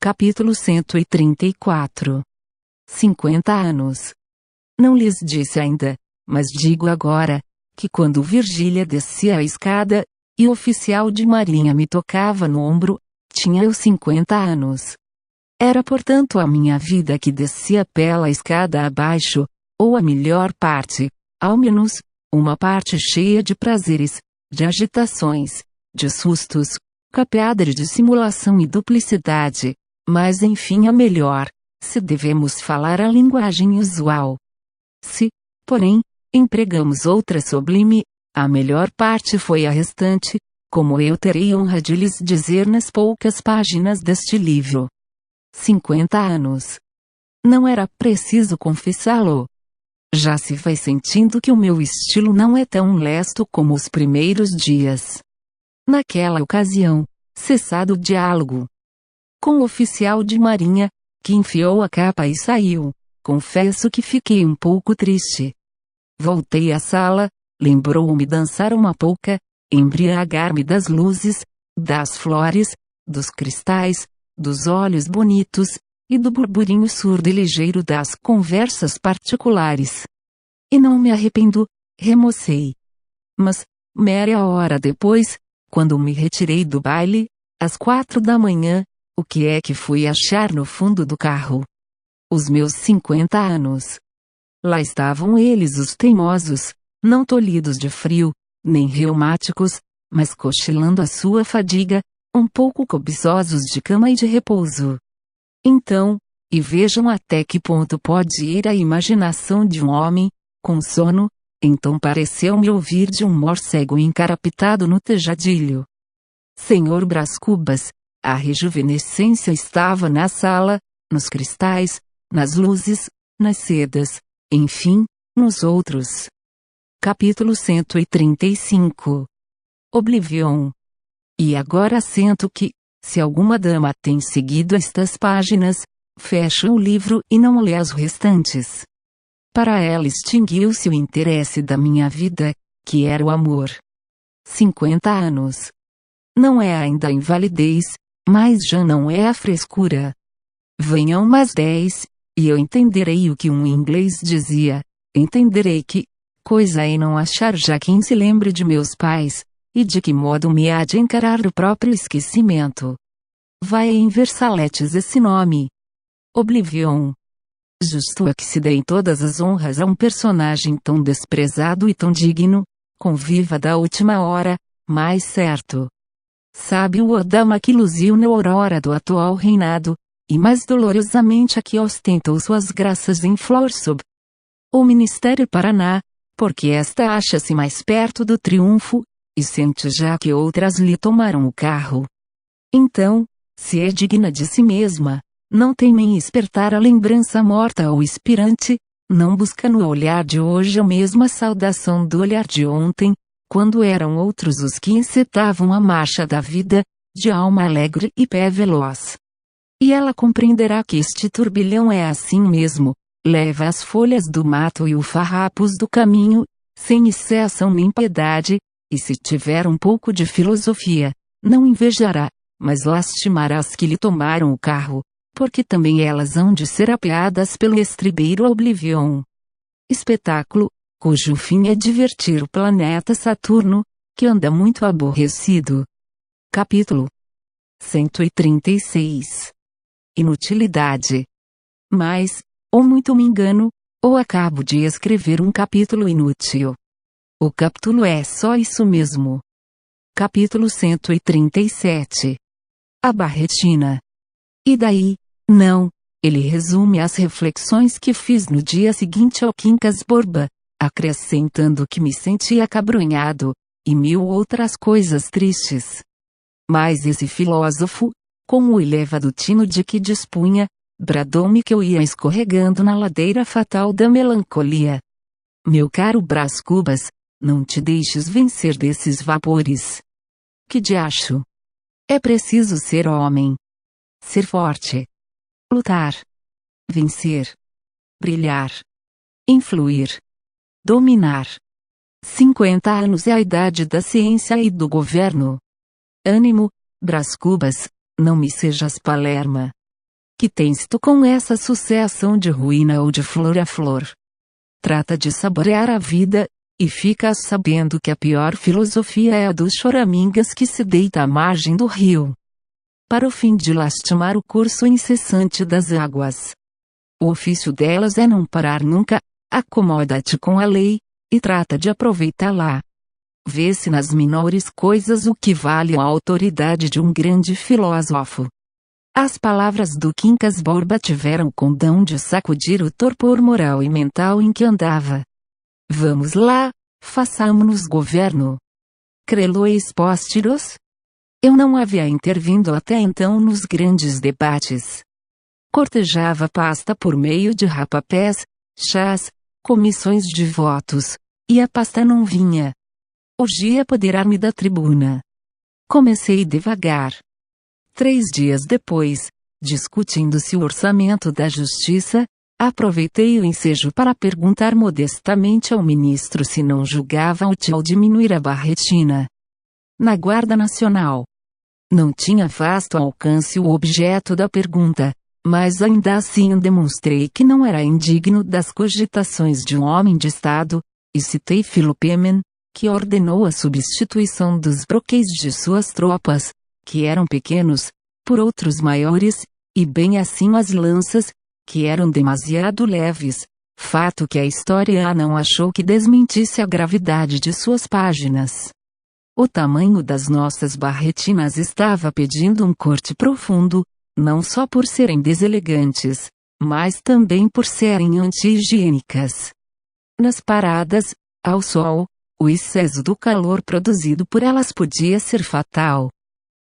Capítulo 134. 50 anos. Não lhes disse ainda, mas digo agora, que quando Virgília descia a escada, e o oficial de marinha me tocava no ombro, tinha eu 50 anos. Era portanto a minha vida que descia pela escada abaixo, ou a melhor parte, ao menos, uma parte cheia de prazeres, de agitações, de sustos, capeada de dissimulação e duplicidade, mas enfim a melhor, se devemos falar a linguagem usual. Se, porém, empregamos outra sublime, a melhor parte foi a restante, como eu terei honra de lhes dizer nas poucas páginas deste livro. 50 anos. Não era preciso confessá-lo. Já se vai sentindo que o meu estilo não é tão lesto como os primeiros dias. Naquela ocasião, cessado o diálogo com o oficial de marinha, que enfiou a capa e saiu, confesso que fiquei um pouco triste. Voltei à sala, lembrou-me dançar uma polca, embriagar-me das luzes, das flores, dos cristais, dos olhos bonitos, e do burburinho surdo e ligeiro das conversas particulares. E não me arrependo, remocei. Mas, meia hora depois, quando me retirei do baile, às 4 da manhã, o que é que fui achar no fundo do carro? Os meus 50 anos. Lá estavam eles, os teimosos, não tolhidos de frio, nem reumáticos, mas cochilando a sua fadiga, um pouco cobiçosos de cama e de repouso. Então, e vejam até que ponto pode ir a imaginação de um homem, com sono, então pareceu-me ouvir de um morcego encarapitado no tejadilho. Senhor Brás Cubas, a rejuvenescência estava na sala, nos cristais, nas luzes, nas sedas, enfim, nos outros. Capítulo 135. Oblivion. E agora sinto que, se alguma dama tem seguido estas páginas, fecha o livro e não lê as restantes. Para ela extinguiu-se o interesse da minha vida, que era o amor. 50 anos. Não é ainda a invalidez, mas já não é a frescura. Venham mais 10, e eu entenderei o que um inglês dizia, entenderei que, coisa é não achar já quem se lembre de meus pais, e de que modo me há de encarar o próprio esquecimento. Vai em Versaletes esse nome. Oblivion. Justo é que se deem todas as honras a um personagem tão desprezado e tão digno, conviva da última hora, mais certo. Sabe-o a dama que luziu na aurora do atual reinado, e mais dolorosamente a que ostentou suas graças em flor sob o Ministério Paraná, porque esta acha-se mais perto do triunfo, e sente já que outras lhe tomaram o carro. Então, se é digna de si mesma, não teme em espertar a lembrança morta ou expirante, não busca no olhar de hoje a mesma saudação do olhar de ontem, quando eram outros os que encetavam a marcha da vida, de alma alegre e pé veloz. E ela compreenderá que este turbilhão é assim mesmo, leva as folhas do mato e os farrapos do caminho, sem exceção nem piedade, e se tiver um pouco de filosofia, não invejará, mas lastimará as que lhe tomaram o carro, porque também elas hão de ser apeadas pelo estribeiro Oblivion. Espetáculo, cujo fim é divertir o planeta Saturno, que anda muito aborrecido. Capítulo 136. Inutilidade. Mas, ou muito me engano, ou acabo de escrever um capítulo inútil. O capítulo é só isso mesmo. Capítulo 137. A Barretina. E daí? Não, ele resume as reflexões que fiz no dia seguinte ao Quincas Borba, acrescentando que me sentia acabrunhado, e 1000 outras coisas tristes. Mas esse filósofo, com o elevado tino de que dispunha, bradou-me que eu ia escorregando na ladeira fatal da melancolia. Meu caro Brás Cubas, não te deixes vencer desses vapores. Que diacho! É preciso ser homem. Ser forte. Lutar. Vencer. Brilhar. Influir. Dominar. 50 anos é a idade da ciência e do governo. Ânimo, Brás Cubas, não me sejas palerma. Que tens tu com essa sucessão de ruína ou de flor a flor? Trata de saborear a vida, e ficas sabendo que a pior filosofia é a dos choramingas que se deita à margem do rio, para o fim de lastimar o curso incessante das águas. O ofício delas é não parar nunca. Acomoda-te com a lei, e trata de aproveitá-la. Vê-se nas menores coisas o que vale a autoridade de um grande filósofo. As palavras do Quincas Borba tiveram condão de sacudir o torpor moral e mental em que andava. Vamos lá, façamo-nos governo. Crelois pósteros? Eu não havia intervindo até então nos grandes debates. Cortejava pasta por meio de rapapés, chás, comissões de votos, e a pasta não vinha. Urgia apoderar-me da tribuna. Comecei devagar. 3 dias depois, discutindo-se o orçamento da justiça, aproveitei o ensejo para perguntar modestamente ao ministro se não julgava útil diminuir a barretina na Guarda Nacional. Não tinha vasto alcance o objeto da pergunta, mas ainda assim demonstrei que não era indigno das cogitações de um homem de Estado, e citei Filopêmen, que ordenou a substituição dos broquéis de suas tropas, que eram pequenos, por outros maiores, e bem assim as lanças, que eram demasiado leves, fato que a história não achou que desmentisse a gravidade de suas páginas. O tamanho das nossas barretinas estava pedindo um corte profundo, não só por serem deselegantes, mas também por serem anti-higiênicas. Nas paradas, ao sol, o excesso do calor produzido por elas podia ser fatal.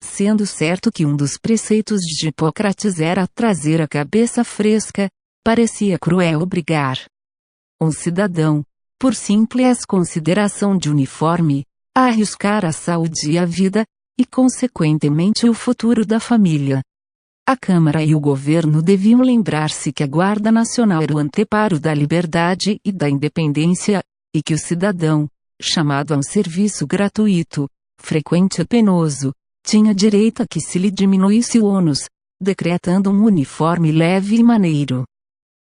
Sendo certo que um dos preceitos de Hipócrates era trazer a cabeça fresca, parecia cruel obrigar um cidadão, por simples consideração de uniforme, a arriscar a saúde e a vida, e consequentemente o futuro da família. A Câmara e o governo deviam lembrar-se que a Guarda Nacional era o anteparo da liberdade e da independência, e que o cidadão, chamado a um serviço gratuito, frequente e penoso, tinha direito a que se lhe diminuísse o ônus, decretando um uniforme leve e maneiro.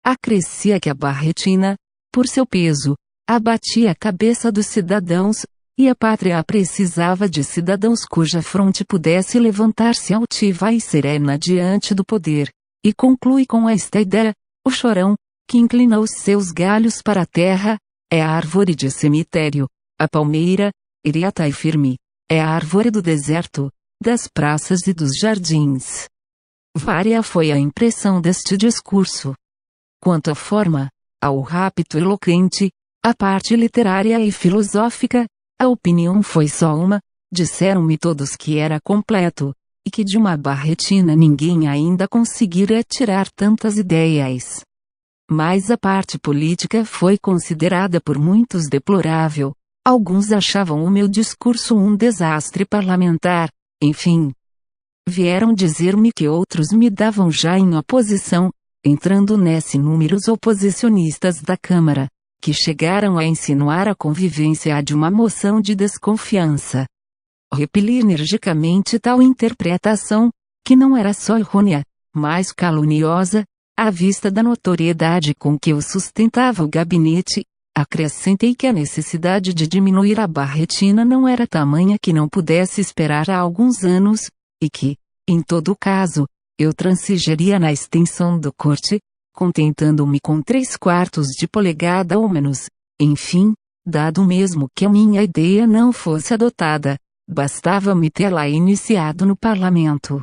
Acrescia que a barretina, por seu peso, abatia a cabeça dos cidadãos, e a pátria precisava de cidadãos cuja fronte pudesse levantar-se altiva e serena diante do poder, e conclui com esta ideia: o chorão, que inclina os seus galhos para a terra, é a árvore de cemitério, a palmeira, ereta e firme, é a árvore do deserto, das praças e dos jardins. Vária foi a impressão deste discurso. Quanto à forma, ao rapto eloquente, à parte literária e filosófica, a opinião foi só uma: disseram-me todos que era completo, e que de uma barretina ninguém ainda conseguira tirar tantas ideias. Mas a parte política foi considerada por muitos deplorável, alguns achavam o meu discurso um desastre parlamentar, enfim. Vieram dizer-me que outros me davam já em oposição, entrando nesse número os oposicionistas da Câmara, que chegaram a insinuar a convivência de uma moção de desconfiança. Repeli energicamente tal interpretação, que não era só errônea, mas caluniosa, à vista da notoriedade com que eu sustentava o gabinete. Acrescentei que a necessidade de diminuir a barretina não era tamanha que não pudesse esperar há alguns anos, e que, em todo caso, eu transigiria na extensão do corte, contentando-me com 3/4 de polegada ou menos. Enfim, dado mesmo que a minha ideia não fosse adotada, bastava-me tê-la iniciado no parlamento.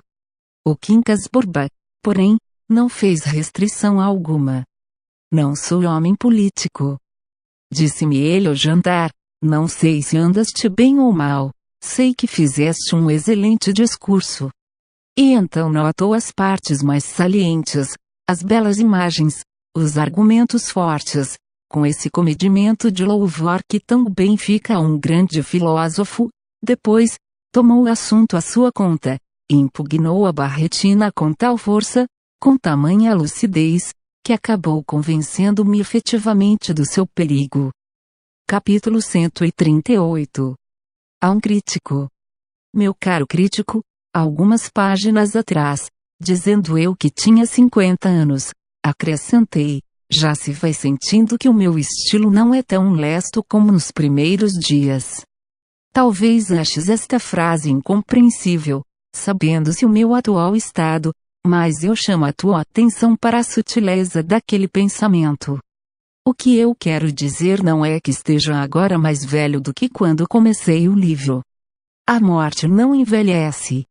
O Quincas Borba, porém, não fez restrição alguma. Não sou homem político. Disse-me ele ao jantar: não sei se andaste bem ou mal, sei que fizeste um excelente discurso. E então notou as partes mais salientes, as belas imagens, os argumentos fortes, com esse comedimento de louvor que tão bem fica a um grande filósofo. Depois, tomou o assunto à sua conta, e impugnou a barretina com tal força, com tamanha lucidez, que acabou convencendo-me efetivamente do seu perigo. Capítulo 138. A um crítico. Meu caro crítico, algumas páginas atrás, Dizendo eu que tinha 50 anos, acrescentei, já se vai sentindo que o meu estilo não é tão lesto como nos primeiros dias. Talvez aches esta frase incompreensível, sabendo-se o meu atual estado, mas eu chamo a tua atenção para a sutileza daquele pensamento. O que eu quero dizer não é que esteja agora mais velho do que quando comecei o livro. A morte não envelhece.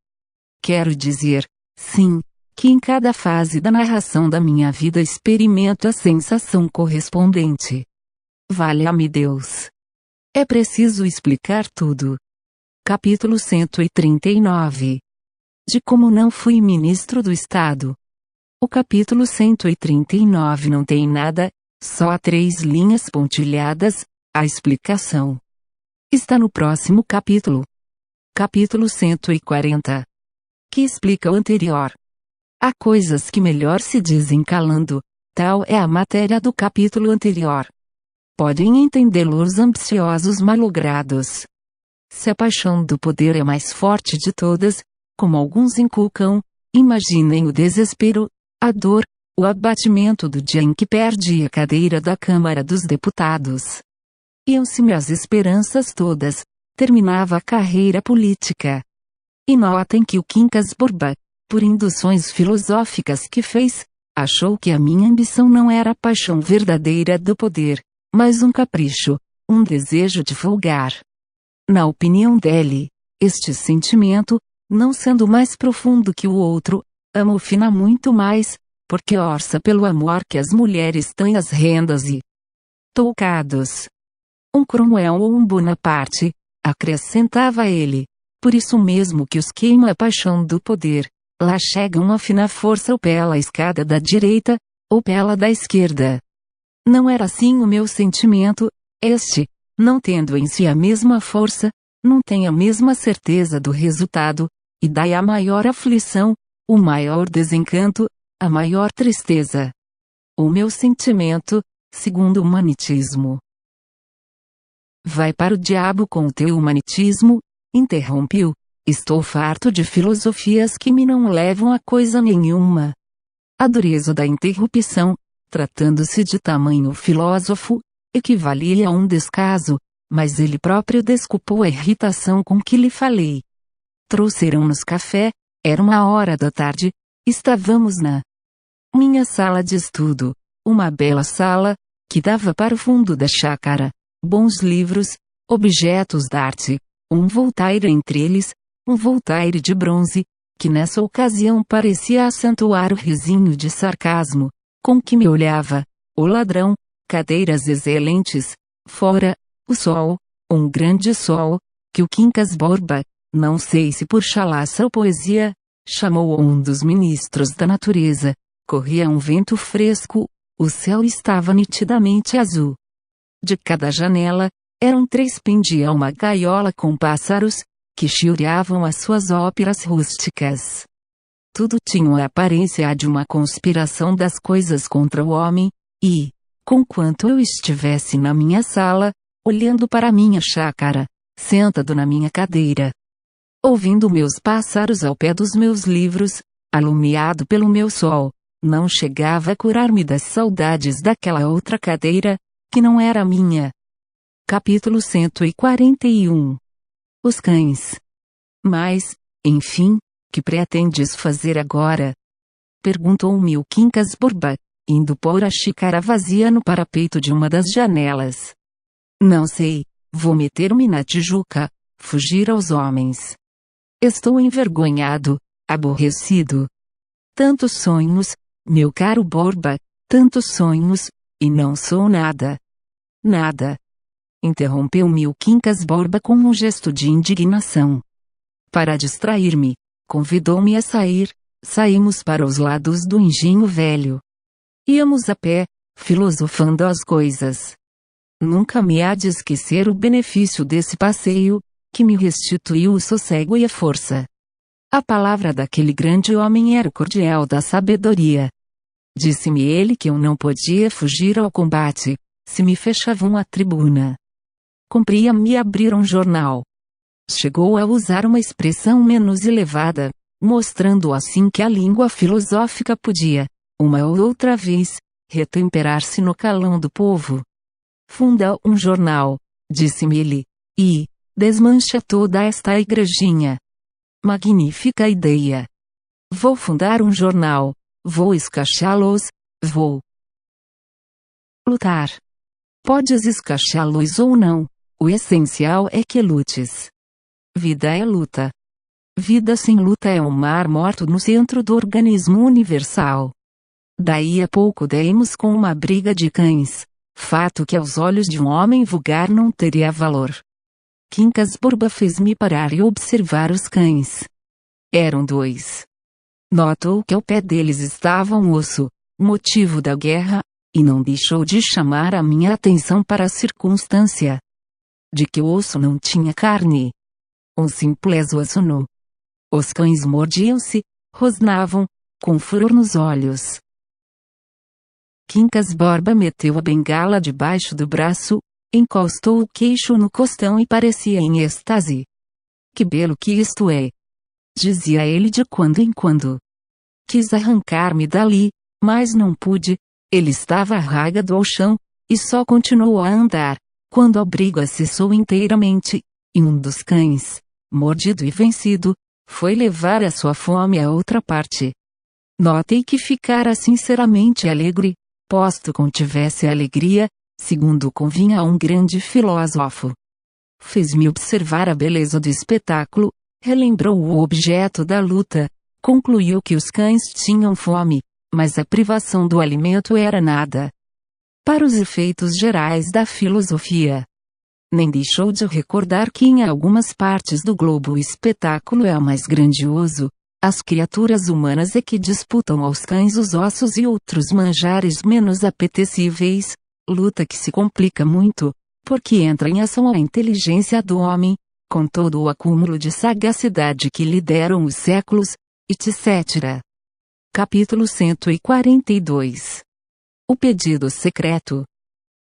Quero dizer, sim, que em cada fase da narração da minha vida experimento a sensação correspondente. Valha-me Deus! É preciso explicar tudo. Capítulo 139. De como não fui ministro do Estado. O capítulo 139 não tem nada, só 3 linhas pontilhadas, a explicação está no próximo capítulo. Capítulo 140. Que explica o anterior. Há coisas que melhor se dizem calando, tal é a matéria do capítulo anterior. Podem entendê-lo os ambiciosos malogrados. Se a paixão do poder é mais forte de todas, como alguns inculcam, imaginem o desespero, a dor, o abatimento do dia em que perdi a cadeira da Câmara dos Deputados. Iam-se-me as esperanças todas, terminava a carreira política. E notem que o Quincas Borba, por induções filosóficas que fez, achou que a minha ambição não era a paixão verdadeira do poder, mas um capricho, um desejo de folgar. Na opinião dele, este sentimento, não sendo mais profundo que o outro, ama o fina muito mais, porque orça pelo amor que as mulheres têm às rendas e toucados. Um Cromwell ou um Bonaparte, acrescentava ele, por isso mesmo que os queima a paixão do poder, lá chegam a fina força ou pela escada da direita, ou pela da esquerda. Não era assim o meu sentimento, este, não tendo em si a mesma força, não tem a mesma certeza do resultado, e daí a maior aflição, o maior desencanto, a maior tristeza. O meu sentimento, segundo o humanitismo. Vai para o diabo com o teu humanitismo, interrompiu. Estou farto de filosofias que me não levam a coisa nenhuma. A dureza da interrupção, tratando-se de tamanho filósofo, equivalia a um descaso, mas ele próprio desculpou a irritação com que lhe falei. Trouxeram-nos café, era 1h da tarde, estávamos na minha sala de estudo, uma bela sala, que dava para o fundo da chácara, bons livros, objetos de arte, um Voltaire entre eles, um Voltaire de bronze, que nessa ocasião parecia acentuar o risinho de sarcasmo, com que me olhava, o ladrão, cadeiras excelentes, fora, o sol, um grande sol, que o Quincas Borba, não sei se por chalaça ou poesia, chamou um dos ministros da natureza, corria um vento fresco, o céu estava nitidamente azul. De cada janela, pendia uma gaiola com pássaros, que chiureavam as suas óperas rústicas. Tudo tinha a aparência de uma conspiração das coisas contra o homem, e, conquanto eu estivesse na minha sala, olhando para a minha chácara, sentado na minha cadeira, ouvindo meus pássaros ao pé dos meus livros, alumiado pelo meu sol, não chegava a curar-me das saudades daquela outra cadeira, que não era minha. Capítulo 141. Os cães. Mas, enfim, que pretendes fazer agora? Perguntou-me o Quincas Borba, indo pôr a xícara vazia no parapeito de uma das janelas. Não sei, vou meter-me na Tijuca, fugir aos homens. Estou envergonhado, aborrecido. Tantos sonhos, meu caro Borba, tantos sonhos, e não sou nada. Nada. Interrompeu-me o Quincas Borba com um gesto de indignação. Para distrair-me, convidou-me a sair, saímos para os lados do Engenho Velho. Íamos a pé, filosofando as coisas. Nunca me há de esquecer o benefício desse passeio, que me restituiu o sossego e a força. A palavra daquele grande homem era o cordial da sabedoria. Disse-me ele que eu não podia fugir ao combate, se me fechavam a tribuna. Cumpria-me abrir um jornal. Chegou a usar uma expressão menos elevada, mostrando assim que a língua filosófica podia, uma ou outra vez, retemperar-se no calão do povo. Funda um jornal, disse-me ele, e desmancha toda esta igrejinha. Magnífica ideia! Vou fundar um jornal, vou escachá-los, vou lutar. Podes escachá-los ou não, o essencial é que lutes. Vida é luta. Vida sem luta é um mar morto no centro do organismo universal. Daí a pouco demos com uma briga de cães, fato que aos olhos de um homem vulgar não teria valor. Quincas Borba fez-me parar e observar os cães. Eram 2. Notou que ao pé deles estava um osso, motivo da guerra, e não deixou de chamar a minha atenção para a circunstância de que o osso não tinha carne. Um simples osso nu. Os cães mordiam-se, rosnavam, com furor nos olhos. Quincas Borba meteu a bengala debaixo do braço, encostou o queixo no costão e parecia em êxtase. Que belo que isto é! Dizia ele de quando em quando. Quis arrancar-me dali, mas não pude, ele estava arraigado ao chão, e só continuou a andar, quando a briga cessou inteiramente, e um dos cães, mordido e vencido, foi levar a sua fome a outra parte. Notei que ficara sinceramente alegre, posto contivesse alegria, segundo convinha a um grande filósofo. Fez-me observar a beleza do espetáculo, relembrou o objeto da luta, concluiu que os cães tinham fome, mas a privação do alimento era nada. Para os efeitos gerais da filosofia. Nem deixou de recordar que em algumas partes do globo o espetáculo é o mais grandioso. As criaturas humanas é que disputam aos cães os ossos e outros manjares menos apetecíveis, luta que se complica muito, porque entra em ação a inteligência do homem, com todo o acúmulo de sagacidade que lhe deram os séculos, etc. Capítulo 142. O pedido secreto.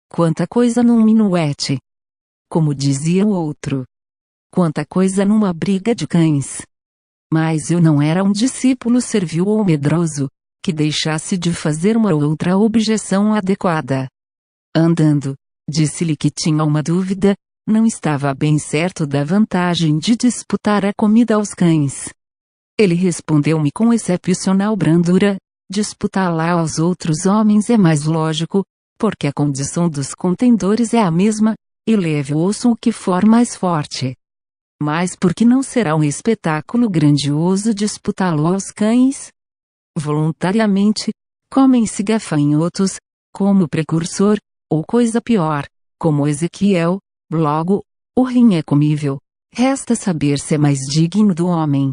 Quanta coisa num minuete! Como dizia o outro. Quanta coisa numa briga de cães! Mas eu não era um discípulo servil ou medroso, que deixasse de fazer uma ou outra objeção adequada. Andando, disse-lhe que tinha uma dúvida, não estava bem certo da vantagem de disputar a comida aos cães. Ele respondeu-me com excepcional brandura, disputá-la aos outros homens é mais lógico, porque a condição dos contendores é a mesma, e leve o osso o que for mais forte. Mas por que não será um espetáculo grandioso disputá-lo aos cães? Voluntariamente, comem-se gafanhotos, como precursor, ou coisa pior, como Ezequiel, logo, o rim é comível, resta saber se é mais digno do homem.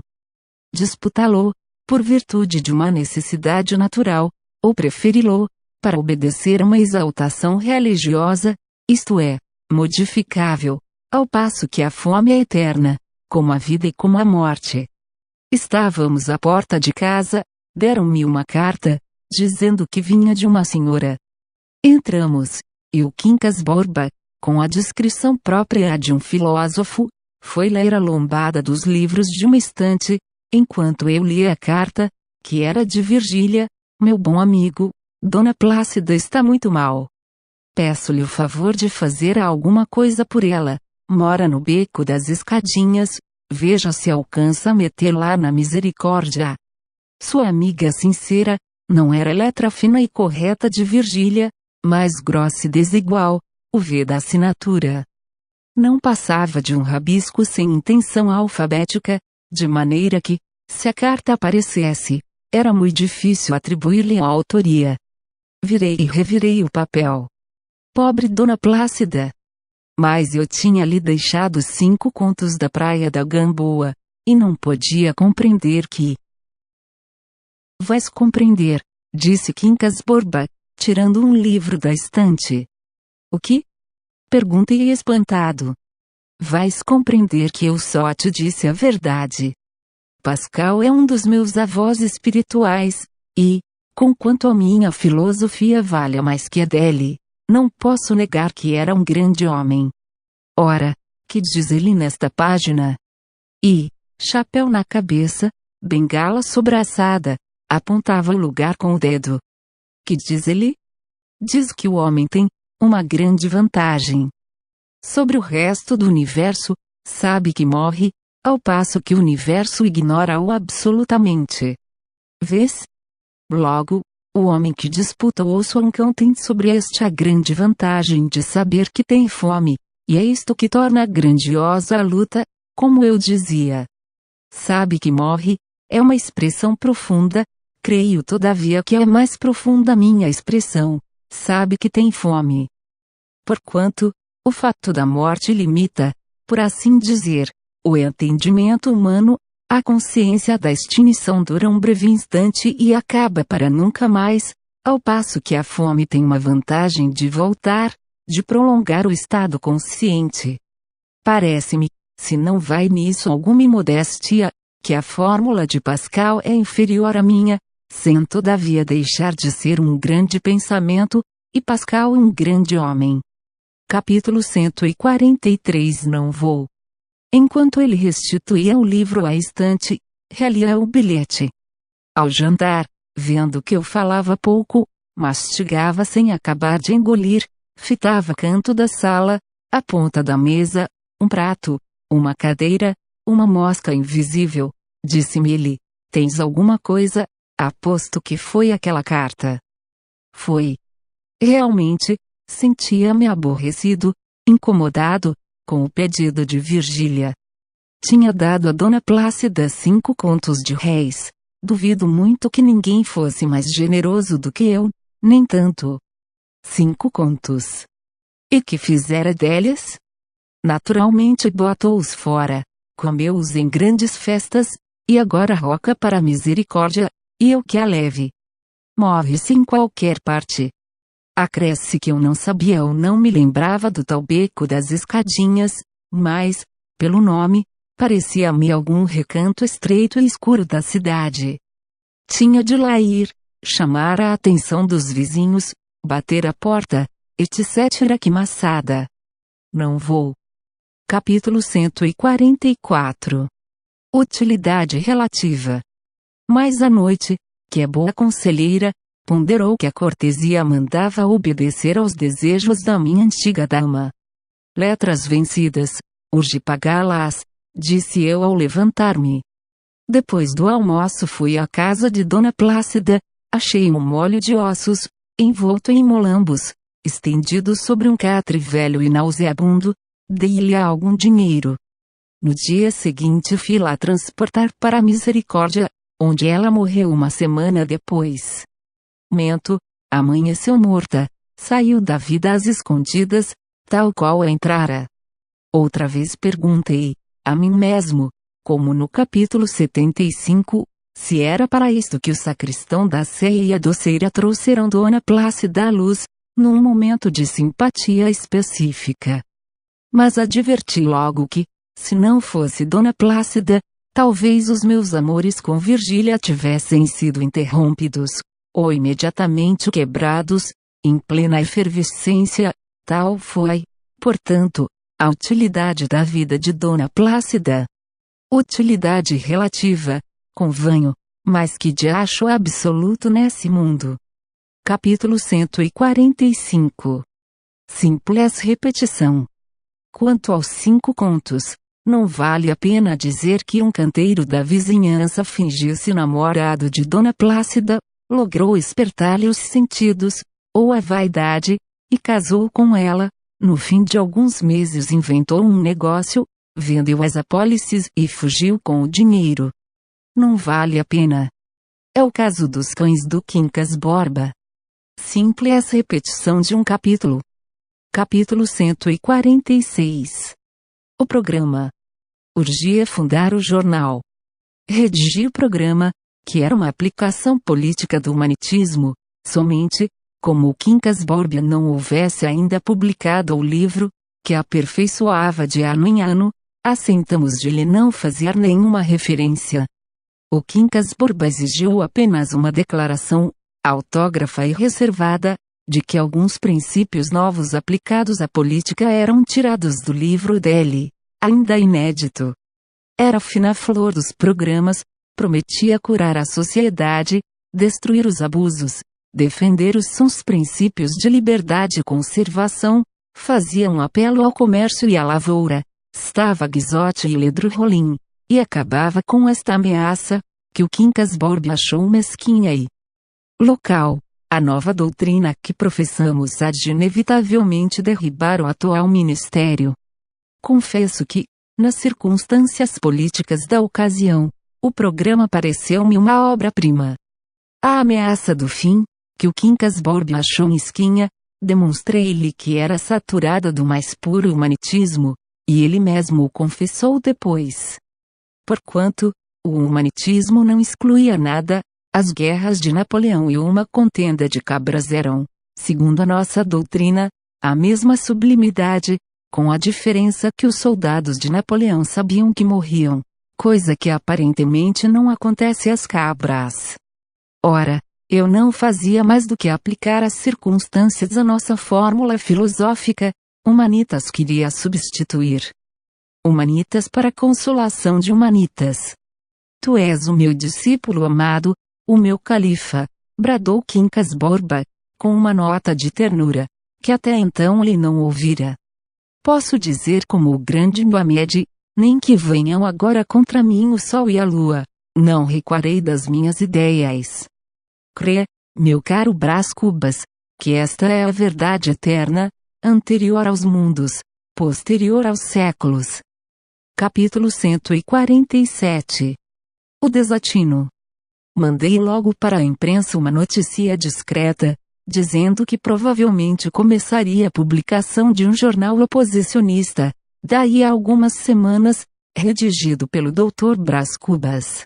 Disputá-lo, por virtude de uma necessidade natural, ou preferi-lo, para obedecer a uma exaltação religiosa, isto é, modificável, ao passo que a fome é eterna, como a vida e como a morte. Estávamos à porta de casa, deram-me uma carta, dizendo que vinha de uma senhora. Entramos, e o Quincas Borba, com a discrição própria de um filósofo, foi ler a lombada dos livros de uma estante, enquanto eu lia a carta, que era de Virgília, meu bom amigo, Dona Plácida está muito mal. Peço-lhe o favor de fazer alguma coisa por ela, mora no beco das escadinhas, veja se alcança a meter lá na misericórdia. Sua amiga sincera, não era a letra fina e correta de Virgília, mas grossa e desigual, o V da assinatura. Não passava de um rabisco sem intenção alfabética, de maneira que, se a carta aparecesse, era muito difícil atribuir-lhe a autoria. Virei e revirei o papel. Pobre Dona Plácida! Mas eu tinha lhe deixado 5 contos da Praia da Gamboa, e não podia compreender que... Vais compreender, disse Quincas Borba, tirando um livro da estante. O que? Perguntei espantado. Vais compreender que eu só te disse a verdade. Pascal é um dos meus avós espirituais, e, conquanto a minha filosofia valha mais que a dele, não posso negar que era um grande homem. Ora, que diz ele nesta página? E, chapéu na cabeça, bengala sobraçada, apontava o lugar com o dedo. Que diz ele? Diz que o homem tem uma grande vantagem sobre o resto do universo, sabe que morre, ao passo que o universo ignora-o absolutamente. Vês? Logo, o homem que disputa o Swankão tem sobre este a grande vantagem de saber que tem fome, e é isto que torna grandiosa a luta, como eu dizia. Sabe que morre, é uma expressão profunda, creio todavia que é mais profunda minha expressão, sabe que tem fome. Porquanto, o fato da morte limita, por assim dizer, o entendimento humano, a consciência da extinção dura um breve instante e acaba para nunca mais, ao passo que a fome tem uma vantagem de voltar, de prolongar o estado consciente. Parece-me, se não vai nisso alguma imodéstia, que a fórmula de Pascal é inferior à minha, sem todavia deixar de ser um grande pensamento, e Pascal um grande homem. Capítulo 143 Não vou. Enquanto ele restituía o livro à estante, relia o bilhete. Ao jantar, vendo que eu falava pouco, mastigava sem acabar de engolir, fitava canto da sala, a ponta da mesa, um prato, uma cadeira, uma mosca invisível, disse-me ele, tens alguma coisa? Aposto que foi aquela carta. Foi. Realmente, sentia-me aborrecido, incomodado, com o pedido de Virgília. Tinha dado a Dona Plácida 5 contos de réis. Duvido muito que ninguém fosse mais generoso do que eu, nem tanto. 5 contos. E que fizera deles? Naturalmente botou-os fora, comeu-os em grandes festas, e agora roca para a misericórdia, e eu que a leve. Morre-se em qualquer parte. Acresce que eu não sabia ou não me lembrava do tal beco das escadinhas, mas, pelo nome, parecia-me algum recanto estreito e escuro da cidade. Tinha de lá ir, chamar a atenção dos vizinhos, bater a porta, etc. Que maçada. Não vou. Capítulo 144. Utilidade relativa. Mais à noite, que é boa conselheira, ponderou que a cortesia mandava obedecer aos desejos da minha antiga dama. Letras vencidas, urge pagá-las, disse eu ao levantar-me. Depois do almoço fui à casa de Dona Plácida, achei um molho de ossos, envolto em molambos, estendido sobre um catre velho e nauseabundo, dei-lhe algum dinheiro. No dia seguinte fui lá transportar para a Misericórdia, onde ela morreu uma semana depois. Mento, amanheceu morta, saiu da vida às escondidas, tal qual entrara. Outra vez perguntei, a mim mesmo, como no capítulo 75, se era para isto que o sacristão da Sé e a doceira trouxeram Dona Plácida à luz, num momento de simpatia específica. Mas adverti logo que, se não fosse Dona Plácida, talvez os meus amores com Virgília tivessem sido interrompidos, ou imediatamente quebrados, em plena efervescência. Tal foi, portanto, a utilidade da vida de Dona Plácida. Utilidade relativa, convenho, mas que diacho absoluto nesse mundo. Capítulo 145. Simples repetição. Quanto aos 5 contos, não vale a pena dizer que um canteiro da vizinhança fingiu-se namorado de Dona Plácida, logrou espertar-lhe os sentidos, ou a vaidade, e casou com ela. No fim de alguns meses inventou um negócio, vendeu as apólices e fugiu com o dinheiro. Não vale a pena. É o caso dos cães do Quincas Borba. Simples repetição de um capítulo. Capítulo 146. O programa. Urgia fundar o jornal. Redigi o programa, que era uma aplicação política do humanitismo, somente, como o Quincas Borba não houvesse ainda publicado o livro, que aperfeiçoava de ano em ano, assentamos de lhe não fazer nenhuma referência. O Quincas Borba exigiu apenas uma declaração, autógrafa e reservada, de que alguns princípios novos aplicados à política eram tirados do livro dele, ainda inédito. Era a fina flor dos programas, prometia curar a sociedade, destruir os abusos, defender os sãos princípios de liberdade e conservação, fazia um apelo ao comércio e à lavoura, estava Guizotti e Ledru Rollin, e acabava com esta ameaça, que o Quincas Borba achou mesquinha e local. A nova doutrina que professamos há de inevitavelmente derribar o atual ministério. Confesso que, nas circunstâncias políticas da ocasião, o programa pareceu-me uma obra-prima. A ameaça do fim, que o Quincas Borba achou mesquinha, demonstrei-lhe que era saturada do mais puro humanitismo, e ele mesmo o confessou depois. Porquanto, o humanitismo não excluía nada, as guerras de Napoleão e uma contenda de cabras eram, segundo a nossa doutrina, a mesma sublimidade, com a diferença que os soldados de Napoleão sabiam que morriam, coisa que aparentemente não acontece às cabras. Ora, eu não fazia mais do que aplicar às circunstâncias a nossa fórmula filosófica, humanitas queria substituir humanitas para consolação de humanitas. Tu és o meu discípulo amado, o meu califa, bradou Quincas Borba, com uma nota de ternura, que até então lhe não ouvira. Posso dizer como o grande Mohamed, nem que venham agora contra mim o sol e a lua, não recuarei das minhas ideias. Crê, meu caro Brás Cubas, que esta é a verdade eterna, anterior aos mundos, posterior aos séculos. Capítulo 147. O desatino. Mandei logo para a imprensa uma notícia discreta, dizendo que provavelmente começaria a publicação de um jornal oposicionista, daí a algumas semanas, redigido pelo Dr. Brás Cubas.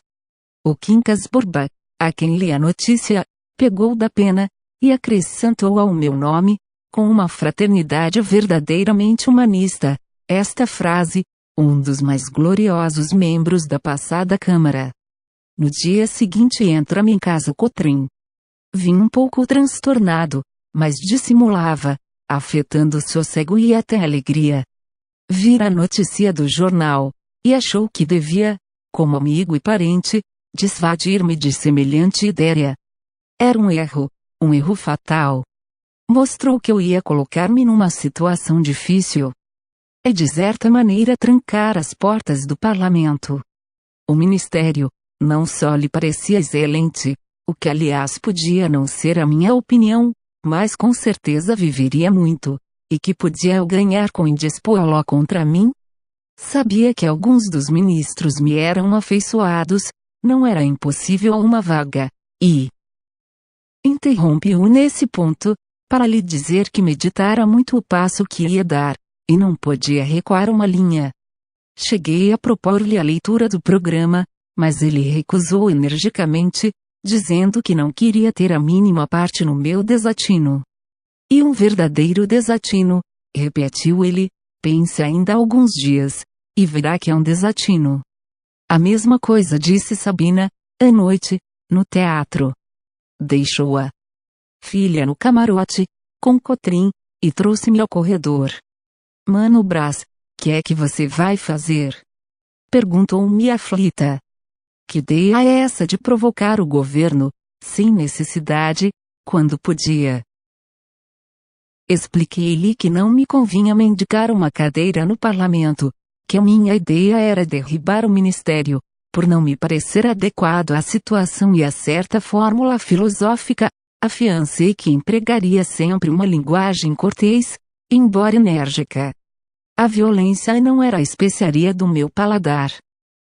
O Quincas Borba, a quem li a notícia, pegou da pena, e acrescentou ao meu nome, com uma fraternidade verdadeiramente humanista, esta frase, um dos mais gloriosos membros da passada Câmara. No dia seguinte entra-me em casa Cotrim. Vim um pouco transtornado, mas dissimulava, afetando sossego e até alegria. Vira a notícia do jornal, e achou que devia, como amigo e parente, dissuadir-me de semelhante ideia. Era um erro fatal. Mostrou que eu ia colocar-me numa situação difícil. E de certa maneira trancar as portas do parlamento. O ministério, não só lhe parecia excelente, o que aliás podia não ser a minha opinião, mas com certeza viveria muito, e que podia eu ganhar com indispô-lo contra mim? Sabia que alguns dos ministros me eram afeiçoados, não era impossível uma vaga, e interrompi-o nesse ponto, para lhe dizer que meditara muito o passo que ia dar, e não podia recuar uma linha. Cheguei a propor-lhe a leitura do programa, mas ele recusou energicamente, dizendo que não queria ter a mínima parte no meu desatino. E um verdadeiro desatino, repetiu ele, pense ainda alguns dias, e verá que é um desatino. A mesma coisa disse Sabina, à noite, no teatro. Deixou-a filha no camarote, com Cotrim, e trouxe-me ao corredor. Mano Brás, que é que você vai fazer? Perguntou-me aflita. Que ideia é essa de provocar o governo, sem necessidade, quando podia? Expliquei-lhe que não me convinha me indicar uma cadeira no parlamento, que a minha ideia era derribar o ministério, por não me parecer adequado à situação e a certa fórmula filosófica, afiancei que empregaria sempre uma linguagem cortês, embora enérgica. A violência não era a especiaria do meu paladar.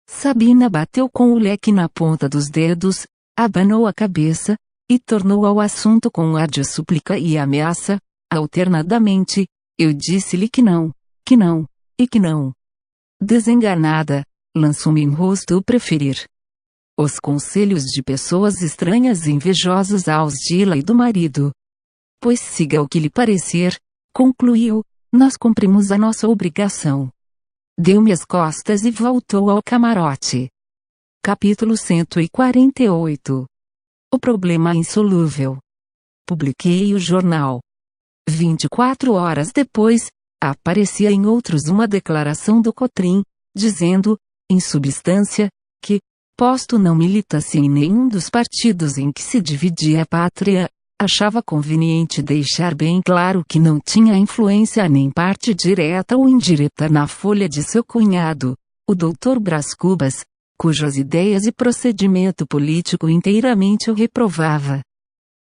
Sabina bateu com o leque na ponta dos dedos, abanou a cabeça, e tornou ao assunto com um ar de súplica e ameaça, alternadamente. Eu disse-lhe que não, e que não. Desenganada, lançou-me em rosto o preferir. Os conselhos de pessoas estranhas e invejosas aos de lei do marido. Pois siga o que lhe parecer, concluiu, nós cumprimos a nossa obrigação. Deu-me as costas e voltou ao camarote. Capítulo 148. O problema insolúvel. Publiquei o jornal. 24 horas depois, aparecia em outros uma declaração do Cotrim, dizendo, em substância, que, suposto não militasse em nenhum dos partidos em que se dividia a pátria, achava conveniente deixar bem claro que não tinha influência nem parte direta ou indireta na folha de seu cunhado, o Dr. Brás Cubas, cujas ideias e procedimento político inteiramente o reprovava.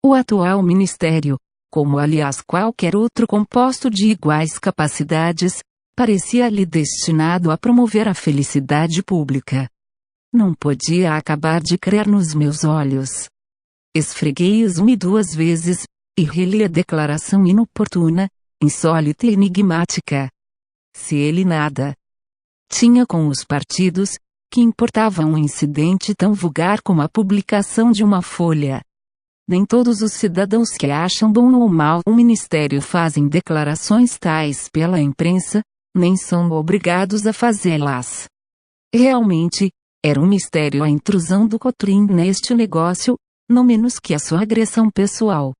O atual ministério, como aliás qualquer outro composto de iguais capacidades, parecia-lhe destinado a promover a felicidade pública. Não podia acabar de crer nos meus olhos. Esfreguei-os 1 e 2 vezes, e reli a declaração inoportuna, insólita e enigmática. Se ele nada tinha com os partidos, que importava um incidente tão vulgar como a publicação de uma folha. Nem todos os cidadãos que acham bom ou mal um ministério fazem declarações tais pela imprensa, nem são obrigados a fazê-las. Realmente, era um mistério a intrusão do Cotrim neste negócio, não menos que a sua agressão pessoal.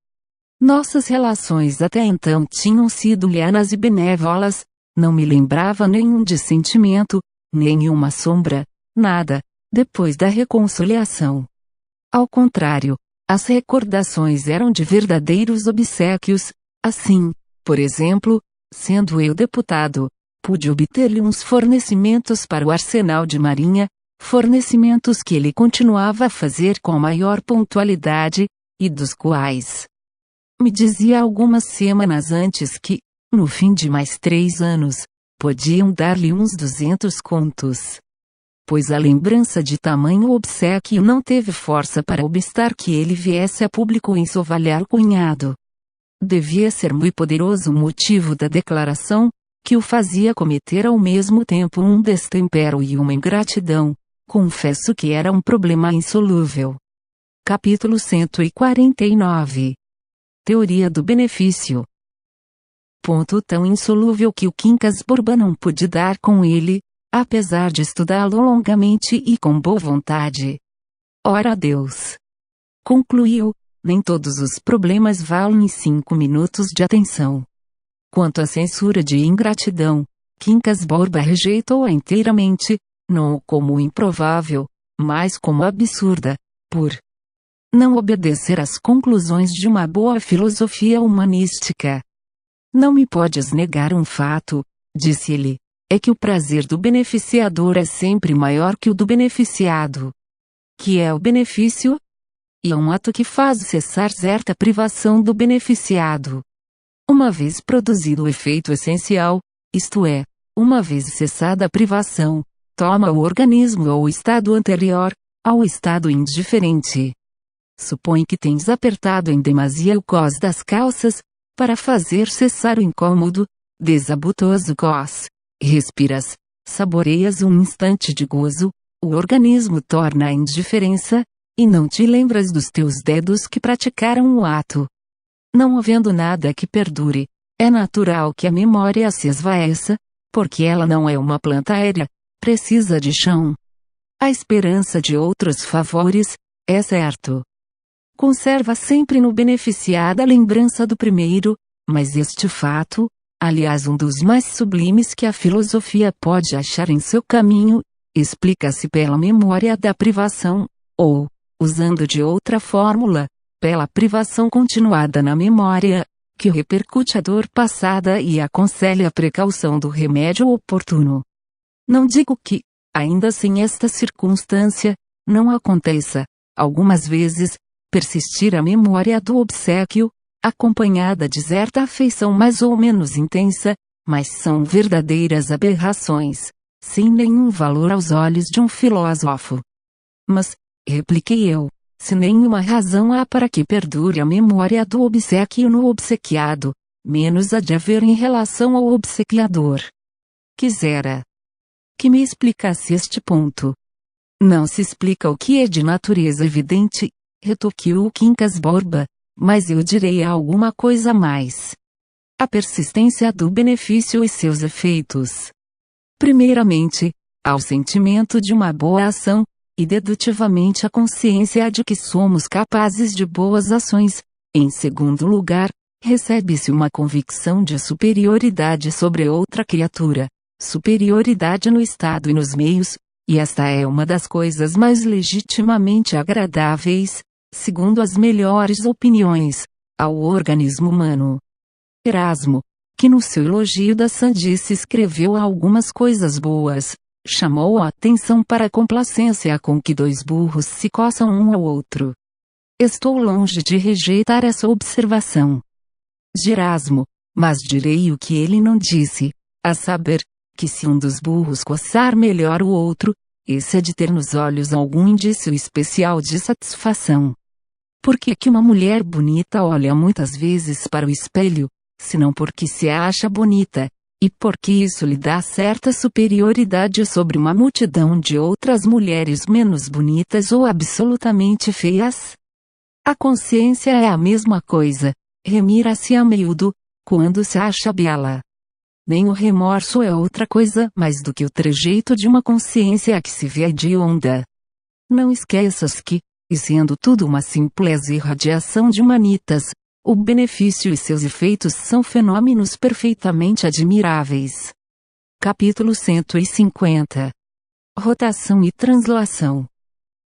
Nossas relações até então tinham sido lianas e benévolas, não me lembrava nenhum dissentimento, nenhuma sombra, nada, depois da reconciliação. Ao contrário, as recordações eram de verdadeiros obséquios, assim, por exemplo, sendo eu deputado, pude obter-lhe uns fornecimentos para o arsenal de marinha, fornecimentos que ele continuava a fazer com maior pontualidade, e dos quais me dizia algumas semanas antes que, no fim de mais 3 anos, podiam dar-lhe uns 200 contos. Pois a lembrança de tamanho obséquio não teve força para obstar que ele viesse a público ensovalhar o cunhado. Devia ser muito poderoso o motivo da declaração, que o fazia cometer ao mesmo tempo um destempero e uma ingratidão. Confesso que era um problema insolúvel. Capítulo 149. Teoria do benefício. Ponto tão insolúvel que o Quincas Borba não pôde dar com ele, apesar de estudá-lo longamente e com boa vontade. Ora Deus! Concluiu, nem todos os problemas valem 5 minutos de atenção. Quanto à censura de ingratidão, Quincas Borba rejeitou-a inteiramente, não como improvável, mas como absurda, por não obedecer às conclusões de uma boa filosofia humanística. Não me podes negar um fato, disse ele, é que o prazer do beneficiador é sempre maior que o do beneficiado. Que é o benefício? E é um ato que faz cessar certa privação do beneficiado. Uma vez produzido o efeito essencial, isto é, uma vez cessada a privação, toma o organismo ao estado anterior, ao estado indiferente. Supõe que tens apertado em demasia o cós das calças, para fazer cessar o incômodo, desabotoas o cós, respiras, saboreias um instante de gozo, o organismo torna a indiferença, e não te lembras dos teus dedos que praticaram o ato. Não havendo nada que perdure, é natural que a memória se esvaeça, porque ela não é uma planta aérea, precisa de chão. A esperança de outros favores, é certo. Conserva sempre no beneficiado a lembrança do primeiro, mas este fato, aliás um dos mais sublimes que a filosofia pode achar em seu caminho, explica-se pela memória da privação, ou, usando de outra fórmula, pela privação continuada na memória, que repercute a dor passada e aconselha a precaução do remédio oportuno. Não digo que, ainda sem esta circunstância, não aconteça, algumas vezes, persistir a memória do obséquio, acompanhada de certa afeição mais ou menos intensa, mas são verdadeiras aberrações, sem nenhum valor aos olhos de um filósofo. Mas, repliquei eu, se nenhuma razão há para que perdure a memória do obséquio no obsequiado, menos há de haver em relação ao obsequiador. Quisera que me explicasse este ponto. Não se explica o que é de natureza evidente, retorquiu o Quincas Borba, mas eu direi alguma coisa a mais. A persistência do benefício e seus efeitos. Primeiramente, ao sentimento de uma boa ação, e dedutivamente a consciência de que somos capazes de boas ações. Em segundo lugar, recebe-se uma convicção de superioridade sobre outra criatura, superioridade no estado e nos meios, e esta é uma das coisas mais legitimamente agradáveis, segundo as melhores opiniões, ao organismo humano. Erasmo, que no seu elogio da sandice escreveu algumas coisas boas, chamou a atenção para a complacência com que dois burros se coçam um ao outro. Estou longe de rejeitar essa observação de Erasmo, mas direi o que ele não disse, a saber, que se um dos burros coçar melhor o outro, esse é de ter nos olhos algum indício especial de satisfação. Por que que uma mulher bonita olha muitas vezes para o espelho, senão porque se acha bonita, e porque isso lhe dá certa superioridade sobre uma multidão de outras mulheres menos bonitas ou absolutamente feias? A consciência é a mesma coisa, remira-se a miúdo, quando se acha bela. Nem o remorso é outra coisa mais do que o trejeito de uma consciência que se vê hedionda. Não esqueças que, e sendo tudo uma simples irradiação de humanitas, o benefício e seus efeitos são fenômenos perfeitamente admiráveis. Capítulo 150. Rotação e translação.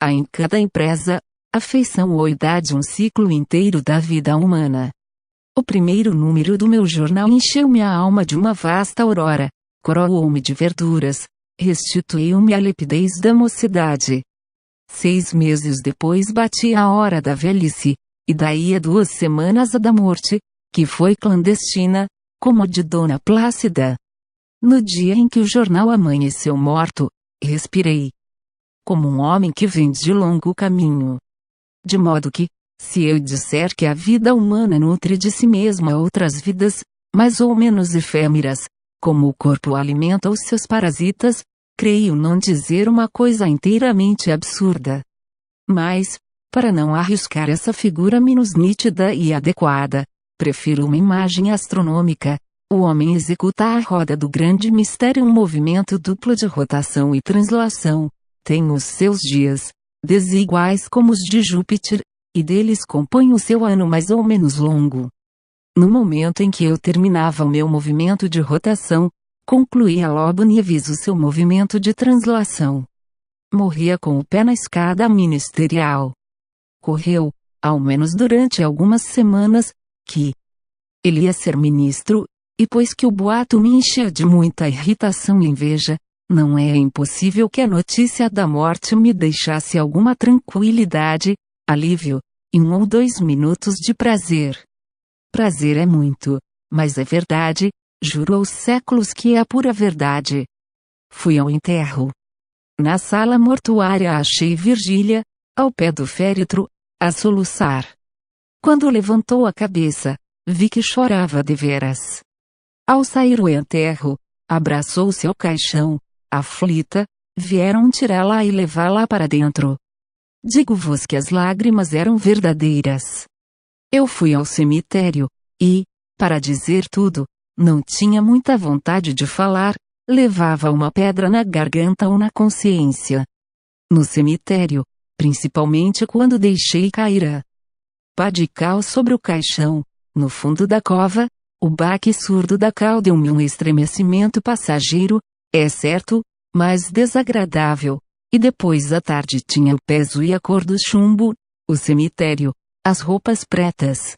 Há em cada empresa, afeição ou idade um ciclo inteiro da vida humana. O primeiro número do meu jornal encheu minha alma de uma vasta aurora, coroou-me de verduras, restituiu-me a lepidez da mocidade. 6 meses depois bati a hora da velhice, e daí a 2 semanas a da morte, que foi clandestina, como de Dona Plácida. No dia em que o jornal amanheceu morto, respirei. Como um homem que vem de longo caminho. De modo que, se eu disser que a vida humana nutre de si mesma outras vidas, mais ou menos efêmeras, como o corpo alimenta os seus parasitas, creio não dizer uma coisa inteiramente absurda. Mas, para não arriscar essa figura menos nítida e adequada, prefiro uma imagem astronômica. O homem executa a roda do grande mistério, um movimento duplo de rotação e translação. Tem os seus dias, desiguais como os de Júpiter, e deles compõe o seu ano mais ou menos longo. No momento em que eu terminava o meu movimento de rotação, concluía logo Nieves o seu movimento de translação. Morria com o pé na escada ministerial. Correu, ao menos durante algumas semanas, que ele ia ser ministro, e pois que o boato me encheu de muita irritação e inveja, não é impossível que a notícia da morte me deixasse alguma tranquilidade, alívio, e 1 ou 2 minutos de prazer. Prazer é muito, mas é verdade, juro aos séculos que é a pura verdade. Fui ao enterro. Na sala mortuária achei Virgília, ao pé do féretro, a soluçar. Quando levantou a cabeça, vi que chorava deveras. Ao sair o enterro, abraçou-se ao caixão, aflita, vieram tirá-la e levá-la para dentro. Digo-vos que as lágrimas eram verdadeiras. Eu fui ao cemitério, e, para dizer tudo, não tinha muita vontade de falar, levava uma pedra na garganta ou na consciência. No cemitério, principalmente quando deixei cair a pá de cal sobre o caixão, no fundo da cova, o baque surdo da cal deu-me um estremecimento passageiro, é certo, mas desagradável, e depois à tarde tinha o peso e a cor do chumbo, o cemitério, as roupas pretas,